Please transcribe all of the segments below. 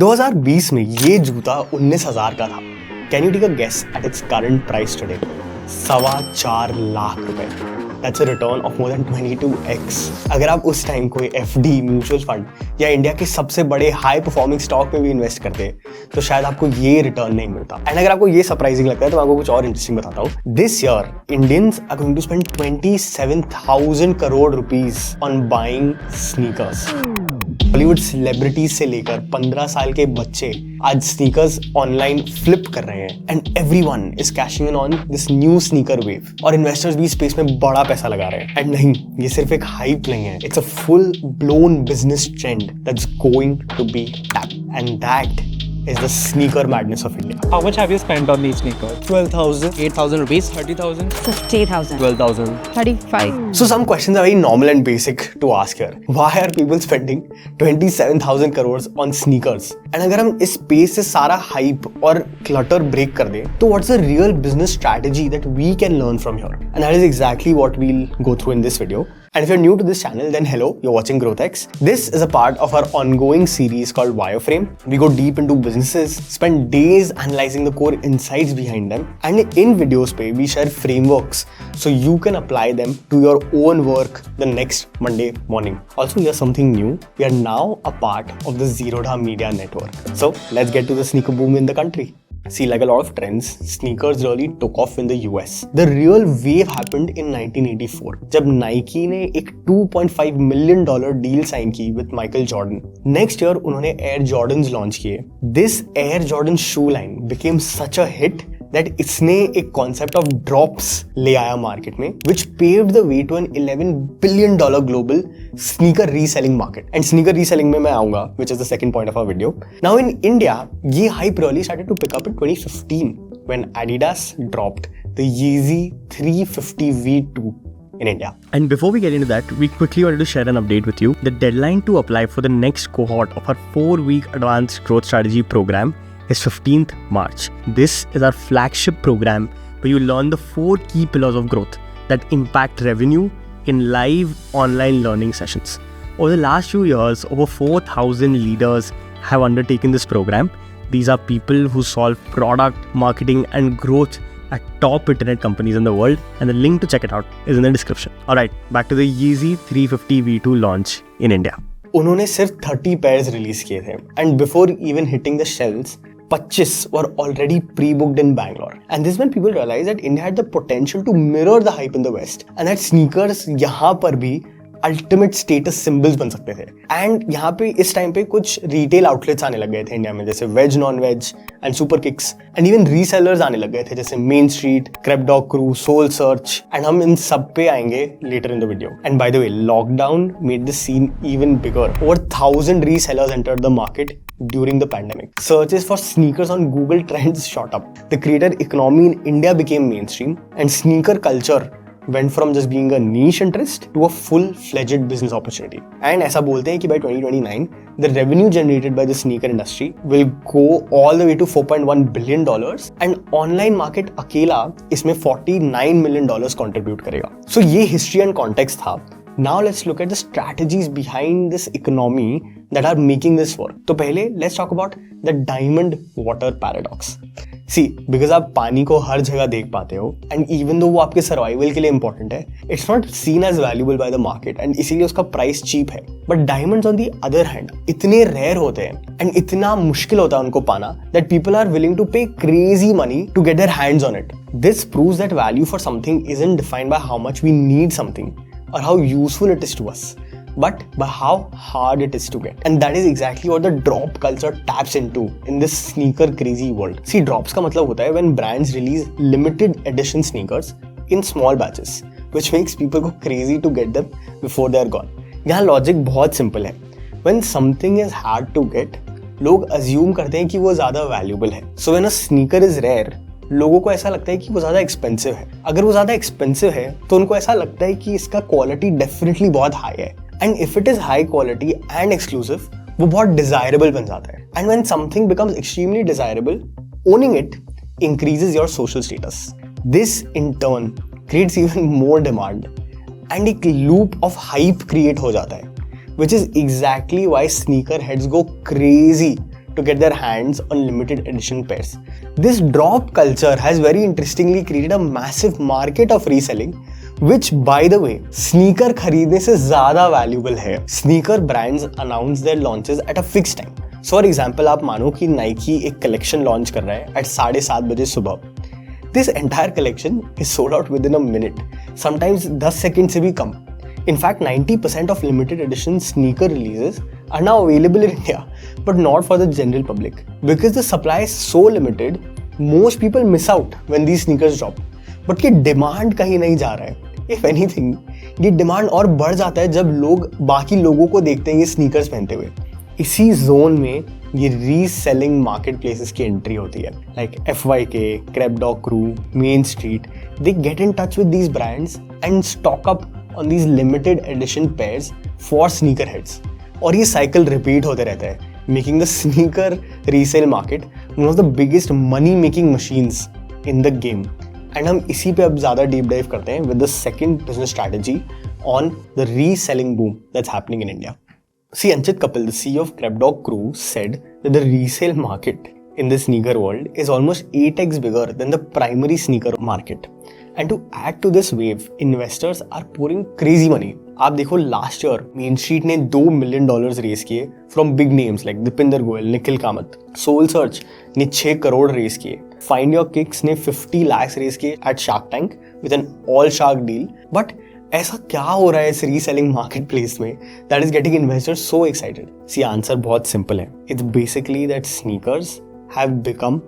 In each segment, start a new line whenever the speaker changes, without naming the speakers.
2020 में ये जूता 19,000 का था। Can you take a guess at its current price today? 4.25 lakh रुपए। That's a return of more than 22x। अगर आप उस टाइम कोई FD, म्यूचुअल फंड या इंडिया के सबसे बड़े हाई परफॉर्मिंग स्टॉक में भी इन्वेस्ट करते तो शायद आपको ये रिटर्न नहीं मिलता। एंड अगर आपको ये सरप्राइजिंग लगता है तो मैं आपको कुछ और इंटरेस्टिंग बताता हूँ। This year Indians are going to spend 27,000 crore rupees on buying sneakers. Bollywood celebrities से लेकर 15 साल के बच्चे आज स्नीकर्स ऑनलाइन फ्लिप कर रहे हैं and everyone is caching in on this new sneaker wave. और इन्वेस्टर्स भी स्पेस में बड़ा पैसा लगा रहे हैं। एंड नहीं, ये सिर्फ एक हाइप नहीं है, it's a full blown business trend that's going to be tap and that is the sneaker madness of India.
How much have you spent on these sneakers?
12,000.
8,000 rupees? 30,000?
50,000.
12,000.
35.
So some questions are very normal and basic to ask here. Why are people spending 27,000 crores on sneakers? And अगर हम इस space से सारा hype और clutter break कर दें, तो what's the real business strategy that we can learn from here? And that is exactly what we'll go through in this video. And if you're new to this channel, then hello, you're watching GrowthX. This is a part of our ongoing series called Wireframe. We go deep into businesses, spend days analyzing the core insights behind them, and in videos pe we share frameworks so you can apply them to your own work the next Monday morning. Also, here's something new. We are now a part of the Zerodha Media Network. So let's get to the sneaker boom in the country. See, like a lot of trends, sneakers really took off in the US. The real wave happened in 1984, जब Nike ने एक $2.5 million deal sign की with Michael Jordan. Next year, उन्होंने Air Jordans launch किए. This Air Jordan shoe line became such a hit that इसने एक concept of drops ले आया मार्केट में, which paved the way to an $11 billion global sneaker reselling market. And sneaker reselling में मैं आऊँगा, which is the second point of our video. Now in India, ये hype really started to pick up in 2015 when Adidas dropped the Yeezy 350 V2 in India.
And before we get into that, we quickly wanted to share an update with you. The deadline to apply for the next cohort of our 4-week advanced growth strategy program is 15th March. This is our flagship program where you learn the 4 key pillars of growth that impact revenue in live online learning sessions. Over the last few years, over 4,000 leaders have undertaken this program. These are people who solve product, marketing and growth at top internet companies in the world, and the link to check it out is in the description. Alright, back to the Yeezy 350 V2 launch in India.
उन्होंने सिर्फ 30 pairs release किए थे and before even hitting the shelves, 25 were already pre-booked in Bangalore. And this is when people realized that India had the potential to mirror the hype in the West and that sneakers यहाँ पर भी ultimate status symbols बन सकते थे. And यहाँ पे इस time पे कुछ रिटेल आउटलेट्स आने लग गए थे इंडिया में, जैसे veg, non veg and super kicks, and even resellers आने लग गए थे जैसे main street, crepdog crew, sole search, and हम इन सब पे आएंगे later in the video. And by the way, lockdown made this scene even bigger. Over 1,000 resellers entered the market during the pandemic. Searches for sneakers on Google Trends shot up. The creator economy in India became mainstream and sneaker culture went from just being a niche interest to a full-fledged business opportunity. And ऐसा बोलते हैं कि by 2029, the revenue generated by the sneaker industry will go all the way to $4.1 billion and online market अकेला इसमें $49 million contribute करेगा. So ये history and context था. Now let's look at the strategies behind this economy that are making this work. तो पहले let's talk about the diamond water paradox. See, because आप पानी को हर जगह देख पाते हो and even though वो आपके survival के लिए important है, it's not seen as valuable by the market and इसीलिए उसका price cheap है. But diamonds on the other hand इतने rare होते हैं and इतना मुश्किल होता है उनको पाना that people are willing to pay crazy money to get their hands on it. This proves that value for something isn't defined by how much we need something or how useful it is to us, but by how hard it is to get. And that is exactly what the drop culture taps into in this sneaker crazy world. See, drops का मतलब होता है when brands release limited edition sneakers in small batches, which makes people go crazy to get them before they are gone. यहाँ logic बहुत simple है. When something is hard to get, लोग assume करते हैं कि वो ज़्यादा valuable है. So when a sneaker is rare, लोगों को ऐसा लगता है कि वो ज़्यादा एक्सपेंसिव है. अगर वो ज़्यादा एक्सपेंसिव है तो उनको ऐसा लगता है कि इसका क्वालिटी डेफिनेटली बहुत हाई है. And if it is high quality and exclusive, वो बहुत डिजायरेबल बन जाता है. And when something becomes extremely desirable, owning it increases your social status. This in turn creates even more demand and एक loop of hype create हो जाता है, which is exactly why sneaker heads go crazy to get their hands on limited edition pairs. This drop culture has very interestingly created a massive market of reselling, which by the way, sneaker खरीदने से ज़्यादा valuable है. Sneaker brands announce their launches at a fixed time. So for example, आप मानो कि Nike एक collection launch कर रहा है at 7:30 बजे सुबह. This entire collection is sold out within a minute, sometimes 10 seconds से भी कम. In fact, 90% of limited edition sneaker releases are now available in India, but not for the general public. Because the supply is so limited, most people miss out when these sneakers drop. But ये demand कहीं नहीं जा रहा है. If anything, ये demand और बढ़ जाता है जब लोग बाकी लोगों को देखते हैं ये sneakers पहनते हुए. इसी जोन में ये रीसेलिंग मार्केट प्लेसेस की एंट्री होती है, like FYK, crabdog crew, main street. They get in touch with these brands and stock up on these limited edition pairs for sneaker heads. और ये साइकिल रिपीट होते रहता है, making the sneaker resale market one of the biggest money making machines in the game. And हम इसी पे अब ज़्यादा डीप डाइव करते हैं with the second business strategy on the reselling boom that's happening in India. See, Anchit Kapil, the CEO of Crepdog Crew, said that the resale market in the sneaker world is almost 8x bigger than the primary sneaker market. And to add to this wave, investors are pouring crazy money. आप देखो last year main street ने $2 million raise किए from big names like Deepinder Goyal, Nikhil Kamath. Sole search ने 6 crore raise किए. Find your kicks ने 50 lakhs raise किए at Shark Tank with an all shark deal. But ऐसा क्या हो रहा है इस रीसेलिंग मार्केट प्लेस में that is getting investors so excited? See, answer बहुत सिंपल है. It's basically that sneakers have become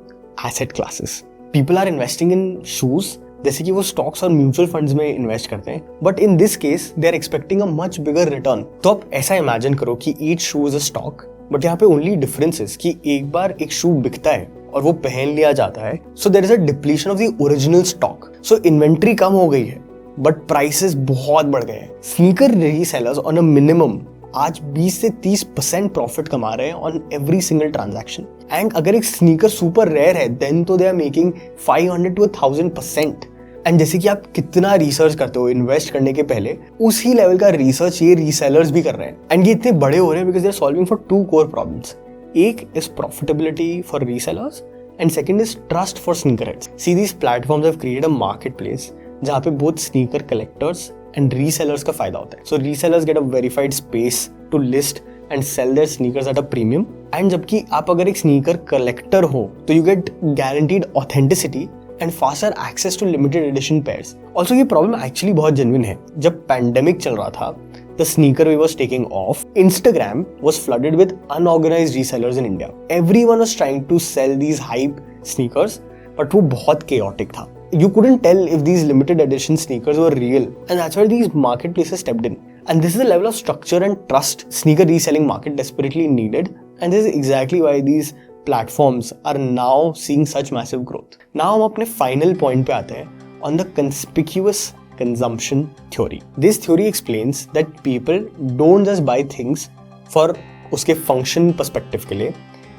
asset classes. People are investing in shoes जैसे कि वो स्टॉक्स और म्यूचुअल फंड्स में इन्वेस्ट करते हैं, but in this case they are expecting a much bigger return. तो आप ऐसा इमेजिन करो कि each shoe is a stock, but यहाँ पे ओनली डिफरेंस इज कि एक बार एक शू बिकता है और वो पहन लिया जाता है, so there is a depletion of the original stock. So inventory कम हो गई है बट प्राइसेस बहुत बढ़ गए हैं. Sneaker resellers on a minimum आज 20 से 30% प्रॉफिट कमा रहे हैं on every single transaction. And अगर एक स्नीकर सुपर रेयर है देन तो they are making 500 to 1000%. And जैसे कि आप कितना रिसर्च करते हो इन्वेस्ट करने के पहले, उसी लेवल का रिसर्च ये रीसेलर्स भी कर रहे हैं. एंड ये इतने बड़े हो रहे हैं because they are solving for 2 core problems. एक is profitability for resellers and second is trust for sneaker heads. See, these platforms have created a market place जहाँ पे both sneaker collectors and resellers का फायदा होता है. So resellers get a verified space to list and sell their sneakers at a premium. And जबकि आप अगर एक स्नीकर कलेक्टर हो तो you get guaranteed authenticity and faster access to limited edition pairs. Also ये प्रॉब्लम एक्चुअली बहुत genuine है. जब पैंडेमिक चल रहा था, the sneaker wave was taking off, Instagram was flooded with unorganized resellers in India. Everyone was trying to sell these hype sneakers, but वो बहुत chaotic था. You couldn't tell if these limited edition sneakers were real, and that's why these marketplaces stepped in. And this is the level of structure and trust sneaker reselling market desperately needed, and this is exactly why these platforms are now seeing such massive growth. Now हम अपने final point पे आते हैं on the conspicuous consumption theory. This theory explains that people don't just buy things for उसके function perspective के लिए,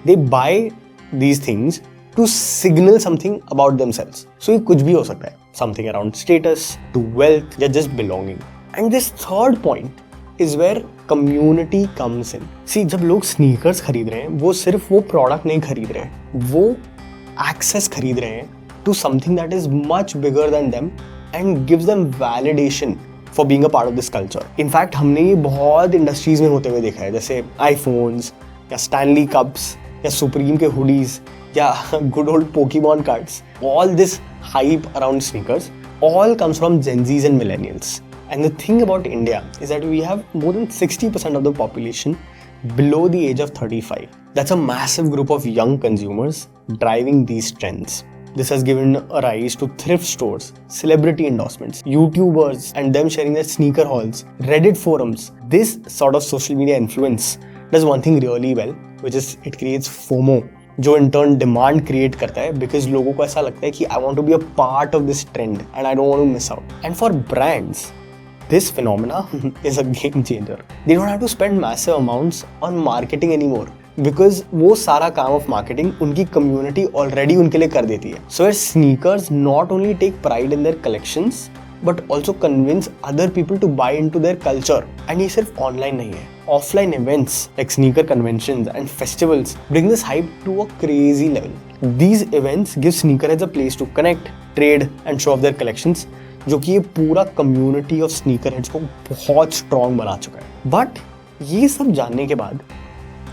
they buy these things to signal something about themselves. So ये कुछ भी हो सकता है, something around status, to wealth, या just belonging. And this third point is where community comes in. See, जब लोग sneakers खरीद रहे हैं, वो सिर्फ वो product नहीं खरीद रहे हैं, वो access खरीद रहे हैं to something that is much bigger than them and gives them validation for being a part of this culture. In fact, हमने ये बहुत इंडस्ट्रीज में होते हुए देखा है, जैसे iPhones या Stanley Cups या Supreme के hoodies या good old Pokemon cards. All this hype around sneakers all comes from Gen Zs and millennials. And the thing about India is that we have more than 60% of the population below the age of 35. That's a massive group of young consumers driving these trends. This has given a rise to thrift stores, celebrity endorsements, YouTubers and them sharing their sneaker hauls, Reddit forums. This sort of social media influence does one thing really well, which is it creates FOMO, जो in turn demand create करता है because लोगों को ऐसा लगता है कि I want to be a part of this trend and I don't want to miss out. And for brands, this phenomena is a game changer. They don't have to spend massive amounts on marketing anymore. Because वो सारा काम of marketing उनकी community already उनके लिए कर देती है. So sneakers not only take pride in their collections but also convince other people to buy into their culture. And ये सिर्फ ऑनलाइन नहीं है, offline events like sneaker conventions and festivals bring this hype to a crazy level. These events give sneakerheads a place to connect, trade and show off their collections, जो कि ये पूरा community of sneakerheads को बहुत strong बना चुका है. But ये सब जानने के बाद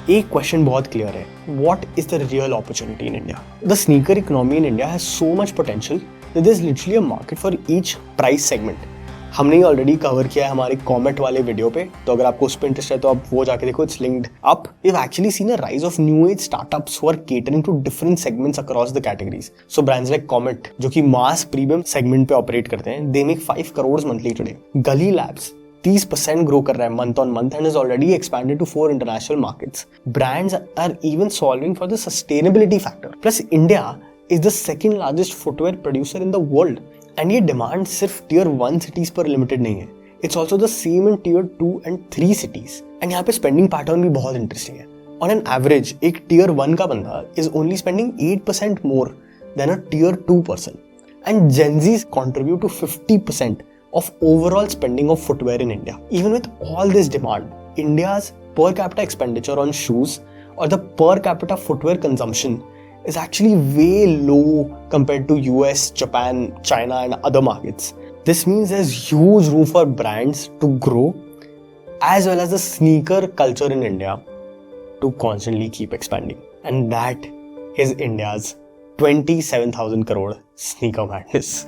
एक क्वेश्चन बहुत क्लियर है. What is the real opportunity in India? The sneaker economy in India has so much potential that there's literally a market for each price segment. हमने ये ऑलरेडी कवर किया है हमारे कॉमेट वाले वीडियो पे, तो अगर आपको उस पर इंटरेस्ट है तो आप वो जाके देखो. It's linked up. We have actually seen a rise of new age startups who are catering to different segments across the categories. So brands like Comet जो कि मास प्रीमियम सेगमेंट पे ऑपरेट करते हैं, they make 5 crore monthly today. Gully Labs 30% grow कर रहा है month on month and has already expanded to 4 international markets. Brands are even solving for the sustainability factor. Plus, India is the second largest footwear producer in the world. And ये demand सिर्फ Tier 1 cities पर limited नहीं है. It's also the same in Tier 2 and 3 cities. And यहाँ पे spending pattern भी बहुत interesting है. On an average, एक Tier 1 का बंदा is only spending 8% more than a Tier 2 person. And Gen Zs contribute to 50% of overall spending of footwear in India. Even with all this demand, India's per capita expenditure on shoes or the per capita footwear consumption is actually way low compared to US, Japan, China and other markets. This means there's huge room for brands to grow as well as the sneaker culture in India to constantly keep expanding. And that is India's 27,000 crore sneaker madness.